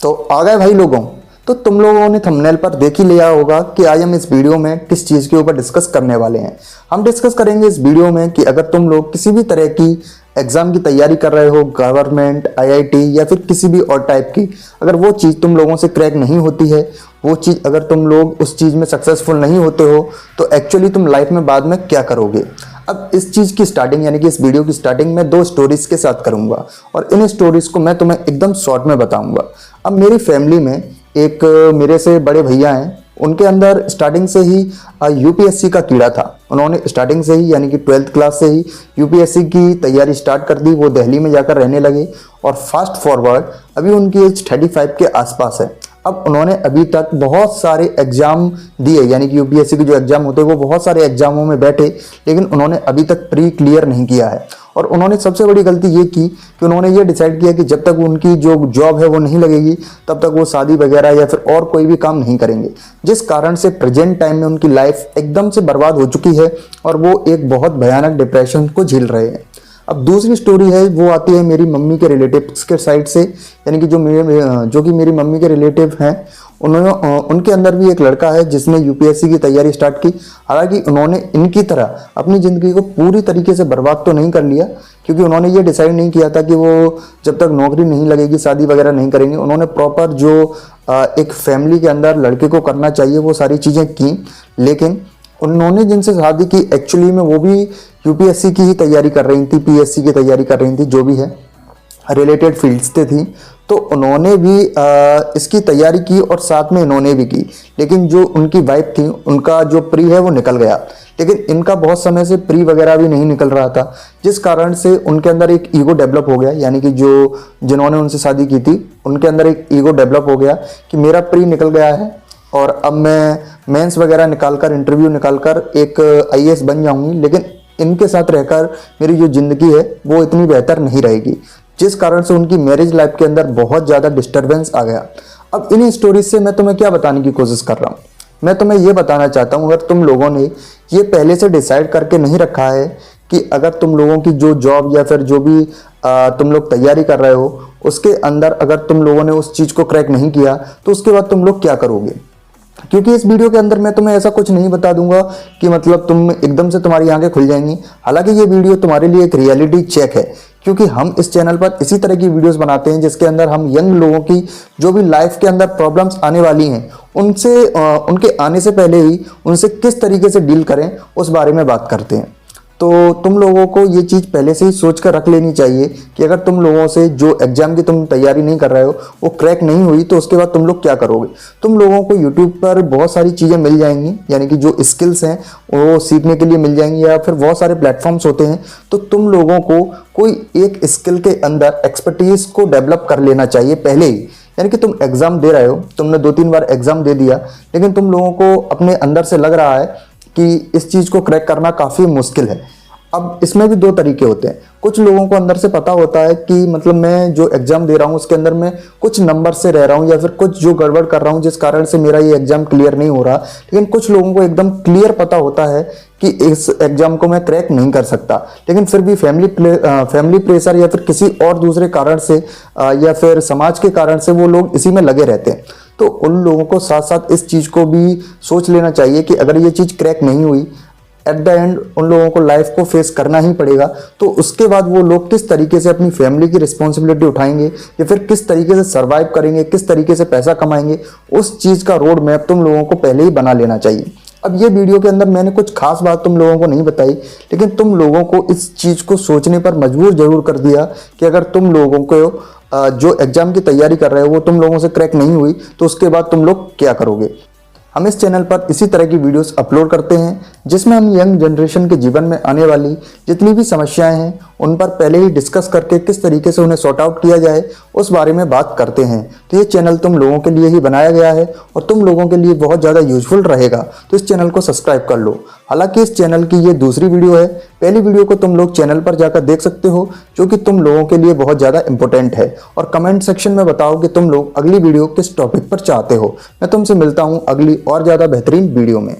तो आ गए भाई लोगों। तो तुम लोगों ने थंबनेल पर देख ही लिया होगा कि आज हम इस वीडियो में किस चीज़ के ऊपर डिस्कस करने वाले हैं। हम डिस्कस करेंगे इस वीडियो में कि अगर तुम लोग किसी भी तरह की एग्जाम की तैयारी कर रहे हो, गवर्नमेंट, आईआईटी या फिर किसी भी और टाइप की, अगर वो चीज़ तुम लोगों से क्रैक नहीं होती है, वो चीज़ अगर तुम लोग उस चीज़ में सक्सेसफुल नहीं होते हो, तो एक्चुअली तुम लाइफ में बाद में क्या करोगे। अब इस चीज़ की स्टार्टिंग यानी कि इस वीडियो की स्टार्टिंग में 2 स्टोरीज के साथ करूंगा और इन स्टोरीज को मैं तुम्हें एकदम शॉर्ट में बताऊंगा। अब मेरी फैमिली में एक मेरे से बड़े भैया हैं, उनके अंदर स्टार्टिंग से ही यूपीएससी का कीड़ा था। उन्होंने स्टार्टिंग से ही यानी कि 12th क्लास से ही यूपीएससी की तैयारी स्टार्ट कर दी। वो दिल्ली में जाकर रहने लगे और फास्ट फॉरवर्ड अभी उनकी एज 35 के आसपास है। अब उन्होंने अभी तक बहुत सारे एग्जाम दिए, यानी कि यूपीएससी के जो एग्जाम होते हैं वो बहुत सारे एग्जामों में बैठे, लेकिन उन्होंने अभी तक प्री क्लियर नहीं किया है। और उन्होंने सबसे बड़ी गलती ये की कि उन्होंने ये डिसाइड किया कि जब तक उनकी जो जॉब है वो नहीं लगेगी तब तक वो शादी वगैरह या फिर और कोई भी काम नहीं करेंगे, जिस कारण से प्रेजेंट टाइम में उनकी लाइफ एकदम से बर्बाद हो चुकी है और वो एक बहुत भयानक डिप्रेशन को झेल रहे हैं। अब दूसरी स्टोरी है, वो आती है मेरी मम्मी के रिलेटिव्स के साइड से, यानी कि जो कि मेरी मम्मी के रिलेटिव हैं, उनके अंदर भी एक लड़का है जिसने यूपीएससी की तैयारी स्टार्ट की। हालांकि उन्होंने इनकी तरह अपनी ज़िंदगी को पूरी तरीके से बर्बाद तो नहीं कर लिया, क्योंकि उन्होंने ये डिसाइड नहीं किया था कि वो जब तक नौकरी नहीं लगेगी शादी वगैरह नहीं करेंगे। उन्होंने प्रॉपर जो एक फैमिली के अंदर लड़के को करना चाहिए वो सारी चीज़ें की, लेकिन उन्होंने जिनसे शादी की एक्चुअली में वो भी यूपीएससी की ही तैयारी कर रही थी, पीएससी की तैयारी कर रही थी, जो भी है रिलेटेड फील्ड्स से थी। तो उन्होंने भी इसकी तैयारी की और साथ में इन्होंने भी की, लेकिन जो उनकी वाइफ थी उनका जो प्री है वो निकल गया, लेकिन इनका बहुत समय से प्री वगैरह भी नहीं निकल रहा था, जिस कारण से उनके अंदर एक ईगो डेवलप हो गया। यानी कि जिन्होंने उनसे शादी की थी उनके अंदर एक ईगो डेवलप हो गया कि मेरा प्री निकल गया है और अब मैं मेंस वगैरह निकालकर, इंटरव्यू निकालकर एक आईएएस बन जाऊंगी, लेकिन इनके साथ रहकर मेरी जो ज़िंदगी है वो इतनी बेहतर नहीं रहेगी, जिस कारण से उनकी मैरिज लाइफ के अंदर बहुत ज़्यादा डिस्टर्बेंस आ गया। अब इन स्टोरीज से मैं तुम्हें क्या बताने की कोशिश कर रहा हूँ, मैं तुम्हें ये बताना चाहता हूँ, अगर तुम लोगों ने ये पहले से डिसाइड करके नहीं रखा है कि अगर तुम लोगों की जो जॉब या फिर जो भी तुम लोग तैयारी कर रहे हो उसके अंदर अगर तुम लोगों ने उस चीज़ को क्रैक नहीं किया तो उसके बाद तुम लोग क्या करोगे। क्योंकि इस वीडियो के अंदर मैं तुम्हें ऐसा कुछ नहीं बता दूंगा कि मतलब तुम एकदम से तुम्हारी आंखें खुल जाएंगी। हालांकि ये वीडियो तुम्हारे लिए एक रियलिटी चेक है, क्योंकि हम इस चैनल पर इसी तरह की वीडियोस बनाते हैं जिसके अंदर हम यंग लोगों की जो भी लाइफ के अंदर प्रॉब्लम्स आने वाली हैं उनसे उनके आने से पहले ही उनसे किस तरीके से डील करें उस बारे में बात करते हैं। तो तुम लोगों को ये चीज़ पहले से ही सोच कर रख लेनी चाहिए कि अगर तुम लोगों से जो एग्जाम की तुम तैयारी नहीं कर रहे हो वो क्रैक नहीं हुई तो उसके बाद तुम लोग क्या करोगे। तुम लोगों को यूट्यूब पर बहुत सारी चीज़ें मिल जाएंगी, यानी कि जो स्किल्स हैं वो सीखने के लिए मिल जाएंगी, या फिर बहुत सारे प्लेटफॉर्म्स होते हैं। तो तुम लोगों को कोई एक स्किल के अंदर एक्सपर्टीज को डेवलप कर लेना चाहिए पहले ही। यानी कि तुम एग्जाम दे रहे हो, तुमने 2-3 बार एग्जाम दे दिया, लेकिन तुम लोगों को अपने अंदर से लग रहा है कि इस चीज़ को क्रैक करना काफ़ी मुश्किल है। अब इसमें भी 2 तरीके होते हैं। कुछ लोगों को अंदर से पता होता है कि मतलब मैं जो एग्जाम दे रहा हूँ उसके अंदर मैं कुछ नंबर से रह रहा हूँ या फिर कुछ जो गड़बड़ कर रहा हूँ जिस कारण से मेरा ये एग्जाम क्लियर नहीं हो रहा, लेकिन कुछ लोगों को एकदम क्लियर पता होता है कि इस एग्जाम को मैं क्रैक नहीं कर सकता, लेकिन फिर भी फैमिली प्रेशर या फिर किसी और दूसरे कारण से या फिर समाज के कारण से वो लोग इसी में लगे रहते हैं। तो उन लोगों को साथ साथ इस चीज़ को भी सोच लेना चाहिए कि अगर ये चीज़ क्रैक नहीं हुई, एट द एंड उन लोगों को लाइफ को फेस करना ही पड़ेगा। तो उसके बाद वो लोग किस तरीके से अपनी फैमिली की रिस्पॉन्सिबिलिटी उठाएंगे या फिर किस तरीके से सर्वाइव करेंगे, किस तरीके से पैसा कमाएंगे, उस चीज़ का रोड मैप तुम लोगों को पहले ही बना लेना चाहिए। अब ये वीडियो के अंदर मैंने कुछ खास बात तुम लोगों को नहीं बताई, लेकिन तुम लोगों को इस चीज़ को सोचने पर मजबूर जरूर कर दिया कि अगर तुम लोगों को जो एग्जाम की तैयारी कर रहे हो वो तुम लोगों से क्रैक नहीं हुई तो उसके बाद तुम लोग क्या करोगे। हम इस चैनल पर इसी तरह की वीडियोस अपलोड करते हैं जिसमें हम यंग जनरेशन के जीवन में आने वाली जितनी भी समस्याएं हैं उन पर पहले ही डिस्कस करके किस तरीके से उन्हें सॉर्ट आउट किया जाए उस बारे में बात करते हैं। तो ये चैनल तुम लोगों के लिए ही बनाया गया है और तुम लोगों के लिए बहुत ज़्यादा यूजफुल रहेगा, तो इस चैनल को सब्सक्राइब कर लो। हालांकि इस चैनल की ये दूसरी वीडियो है, पहली वीडियो को तुम लोग चैनल पर जाकर देख सकते हो जो कि तुम लोगों के लिए बहुत ज़्यादा इंपॉर्टेंट है, और कमेंट सेक्शन में बताओ कि तुम लोग अगली वीडियो किस टॉपिक पर चाहते हो। मैं तुमसे मिलता हूँ अगली और ज़्यादा बेहतरीन वीडियो में।